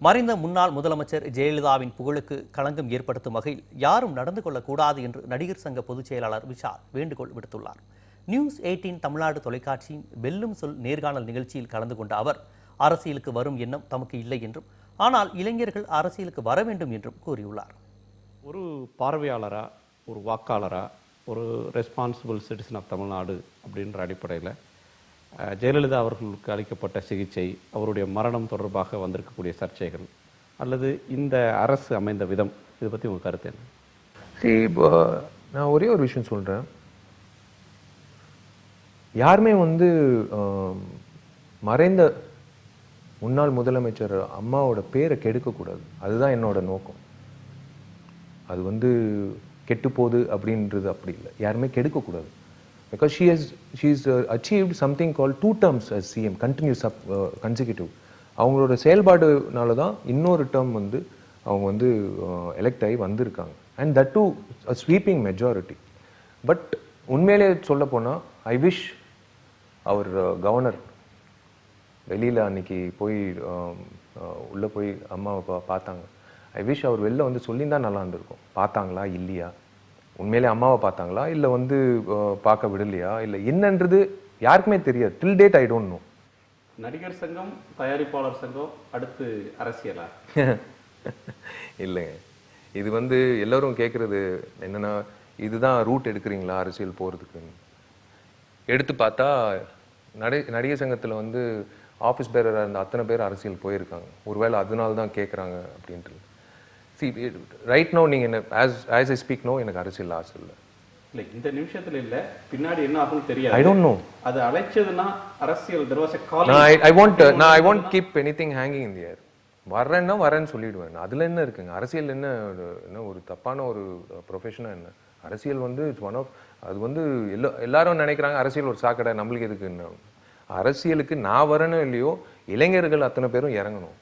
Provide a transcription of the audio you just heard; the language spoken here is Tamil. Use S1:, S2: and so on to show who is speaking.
S1: மறைந்த முன்னாள் முதலமைச்சர் ஜெயலலிதாவின் புகழுக்கு களங்கம் ஏற்படுத்தும் வகையில் யாரும் நடந்து கொள்ளக்கூடாது என்று நடிகர் சங்க பொதுச் செயலாளர் விஷால் வேண்டுகோள் விடுத்துள்ளார். நியூஸ் 18 தமிழ்நாடு தொலைக்காட்சியின் வெல்லும் சொல் நேர்காணல் நிகழ்ச்சியில் கலந்து கொண்ட அவர், அரசியலுக்கு வரும் எண்ணம் தமக்கு இல்லை என்றும், ஆனால் இளைஞர்கள் அரசியலுக்கு வர வேண்டும் என்றும் கூறியுள்ளார்.
S2: ஒரு பார்வையாளரா, ஒரு வாக்காளரா, ஒரு ரெஸ்பான்சிபிள் சிட்டிசன் ஆஃப் தமிழ்நாடு அப்படின்ற அடிப்படையில் ஜெயலலிதா அவர்களுக்கு அளிக்கப்பட்ட சிகிச்சை, அவருடைய மரணம் தொடர்பாக வந்திருக்கக்கூடிய சர்ச்சைகள் அல்லது இந்த அரசு அமைந்த விதம், இதை பற்றி உங்கள் கருத்து என்ன?
S3: இப்போ நான் ஒரே ஒரு விஷயம் சொல்கிறேன். யாருமே மறைந்த முன்னாள் முதலமைச்சர் அம்மாவோட பேரை கெடுக்கக்கூடாது. அதுதான் என்னோட நோக்கம். அது கெட்டு போகுது அப்படின்றது அப்படி இல்லை. யாருமே கெடுக்கக்கூடாது. Because she's achieved something called 2 terms as CM, continuous consecutive. அவங்களோட செயல்பாடுனால தான் இன்னொரு டேர்ம் அவங்க எலெக்ட் ஆகி வந்திருக்காங்க. And that to a sweeping majority. But உண்மையிலே சொல்ல போனால் ஐ விஷ் அவர் கவர்னர் வெளியில் அன்னைக்கு போய் உள்ளே போய் அம்மாவை பார்த்தாங்க. ஐ விஷ் அவர் வெளில சொல்லியிருந்தா நல்லா இருந்திருக்கும். பார்த்தாங்களா இல்லையா, உண்மையிலே அம்மாவை பார்த்தாங்களா இல்லை பார்க்க விடலையா இல்லை என்னன்றது யாருக்குமே தெரியாது. Till date I don't no.
S2: நடிகர் சங்கம், தயாரிப்பாளர் சங்கம், அடுத்து அரசியலா?
S3: இல்லைங்க, இது எல்லோரும் கேட்குறது என்னென்னா, இதுதான் ரூட் எடுக்கிறீங்களா அரசியல் போகிறதுக்குன்னு. எடுத்து பார்த்தா நடிகர் சங்கத்தில் ஆஃபீஸ் பேரராக இருந்த அத்தனை பேர் அரசியல் போயிருக்காங்க. ஒருவேளை அதனால தான் கேட்குறாங்க அப்படின்ட்டு. ரைட் நோ நீங்கள் என்ன ஆஸ் ஐ ஸ்பீக் நோ, எனக்கு அரசியல் ஆசை இல்லை.
S2: இல்லை, இந்த நிமிஷத்தில் இல்லை, பின்னாடி என்ன ஆகும்னு தெரியாது.
S3: I don't know.
S2: அது அழைச்சதுன்னா அரசியல்
S3: I want keep anything hanging in the air. வரேன்னா வரேன்னு சொல்லிடுவேன். அதில் என்ன இருக்குங்க? அரசியல் என்ன ஒரு தப்பான ஒரு ப்ரொஃபஷனாக என்ன? அரசியல் இட்ஸ் ஒன் ஆஃப் அது எல்லாரும் நினைக்கிறாங்க அரசியல் ஒரு சாக்கடை, நம்மளுக்கு எதுக்கு என்ன. அரசியலுக்கு நான் வரணும் இல்லையோ, இளைஞர்கள் அத்தனை பேரும் இறங்கணும்.